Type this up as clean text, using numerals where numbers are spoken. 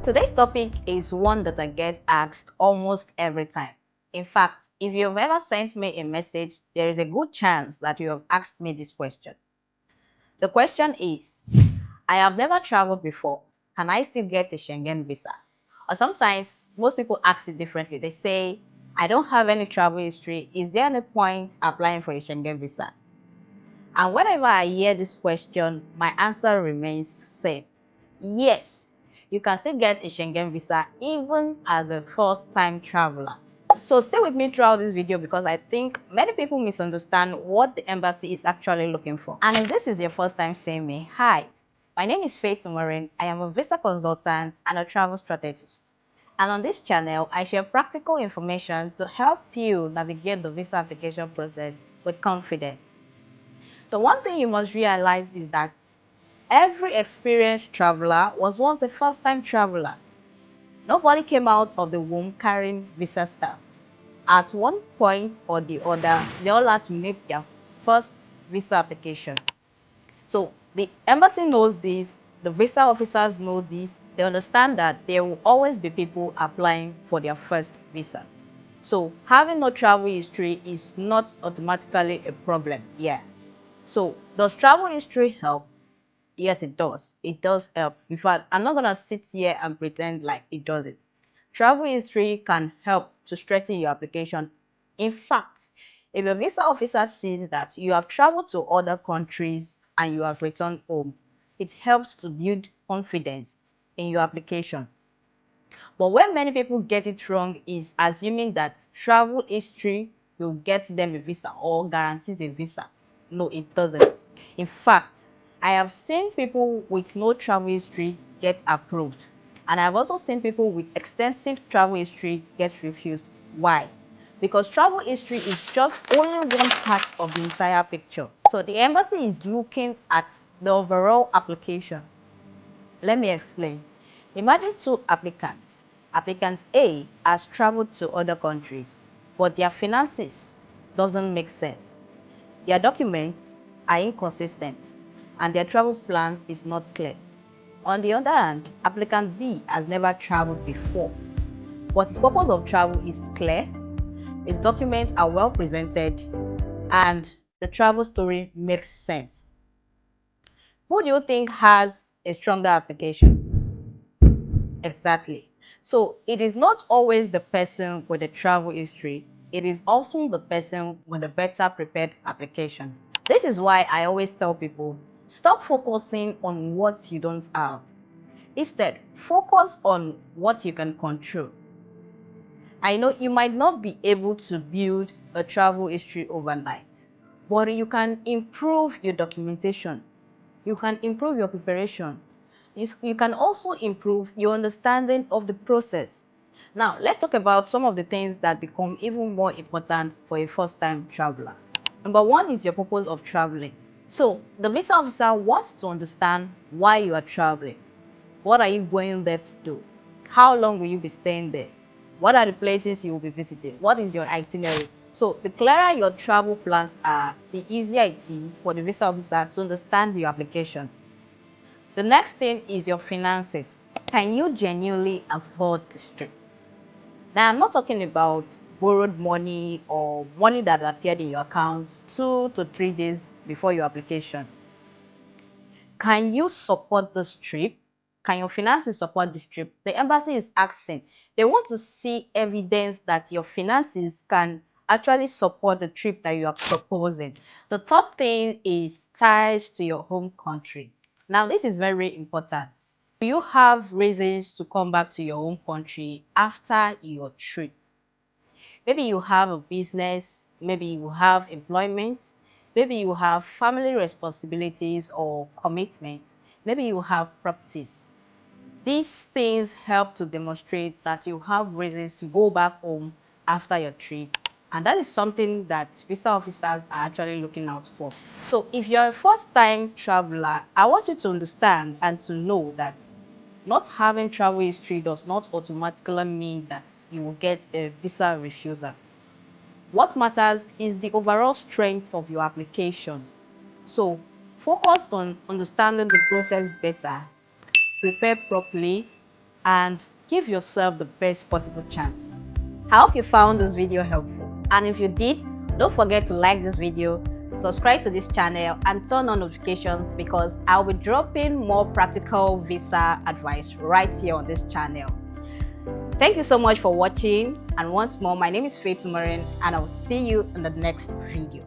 Today's topic is one that I get asked almost every time. In fact, if you've ever sent me a message, there is a good chance that you have asked me this question. The question is, I have never traveled before. Can I still get a Schengen visa? Or sometimes most people ask it differently. They say, I don't have any travel history. Is there any point applying for a Schengen visa? And whenever I hear this question, my answer remains same. Yes, you can still get a Schengen visa even as a first-time traveler. So stay with me throughout this video because I think many people misunderstand what the embassy is actually looking for. And if this is your first time seeing me, hi, my name is Umoren. I am a visa consultant and a travel strategist. And on this channel, I share practical information to help you navigate the visa application process with confidence. So one thing you must realize is that every experienced traveler was once a first-time traveler. Nobody came out of the womb carrying visa stamps. At one point or the other, they all had to make their first visa application. So the embassy knows this, the visa officers know this, they understand that there will always be people applying for their first visa. So having no travel history is not automatically a problem. Yeah. So does travel history help? Yes, it does. It does help. In fact, I'm not gonna sit here and pretend like it doesn't. Travel history can help to strengthen your application. In fact, if a visa officer sees that you have traveled to other countries and you have returned home, it helps to build confidence in your application. But where many people get it wrong is assuming that travel history will get them a visa or guarantees a visa. No, it doesn't. In fact, I have seen people with no travel history get approved. And I've also seen people with extensive travel history get refused. Why? Because travel history is just only one part of the entire picture. So the embassy is looking at the overall application. Let me explain. Imagine two applicants. Applicant A has traveled to other countries, but their finances doesn't make sense. Their documents are inconsistent, and their travel plan is not clear. On the other hand, applicant B has never traveled before, but his purpose of travel is clear, his documents are well presented, and the travel story makes sense. Who do you think has a stronger application? Exactly. So it is not always the person with the travel history, it is often the person with a better prepared application. This is why I always tell people, stop focusing on what you don't have. Instead, focus on what you can control. I know you might not be able to build a travel history overnight, but you can improve your documentation. You can improve your preparation. You can also improve your understanding of the process. Now, let's talk about some of the things that become even more important for a first-time traveler. Number one is your purpose of traveling. So, the visa officer wants to understand why you are traveling. What are you going there to do? How long will you be staying there? What are the places you will be visiting? What is your itinerary? So the clearer your travel plans are, the easier it is for the visa officer to understand your application. The next thing is your finances. Can you genuinely afford this trip? Now, I'm not talking about borrowed money or money that appeared in your account 2 to 3 days before your application. Can you support this trip? Can your finances support this trip? The embassy is asking. They want to see evidence that your finances can actually support the trip that you are proposing. The top thing is ties to your home country. Now, this is very important. Do you have reasons to come back to your home country after your trip? Maybe you have a business, maybe you have employment, maybe you have family responsibilities or commitments, maybe you have properties. These things help to demonstrate that you have reasons to go back home after your trip. And that is something that visa officers are actually looking out for. So if you're a first-time traveler, I want you to understand and to know that not having travel history does not automatically mean that you will get a visa refusal. What matters is the overall strength of your application. So focus on understanding the process better, prepare properly, and give yourself the best possible chance. I hope you found this video helpful, and if you did, don't forget to like this video, subscribe to this channel, and turn on notifications because I'll be dropping more practical visa advice right here on this channel. Thank you so much for watching, and once more, my name is Umoren, and I'll see you in the next video.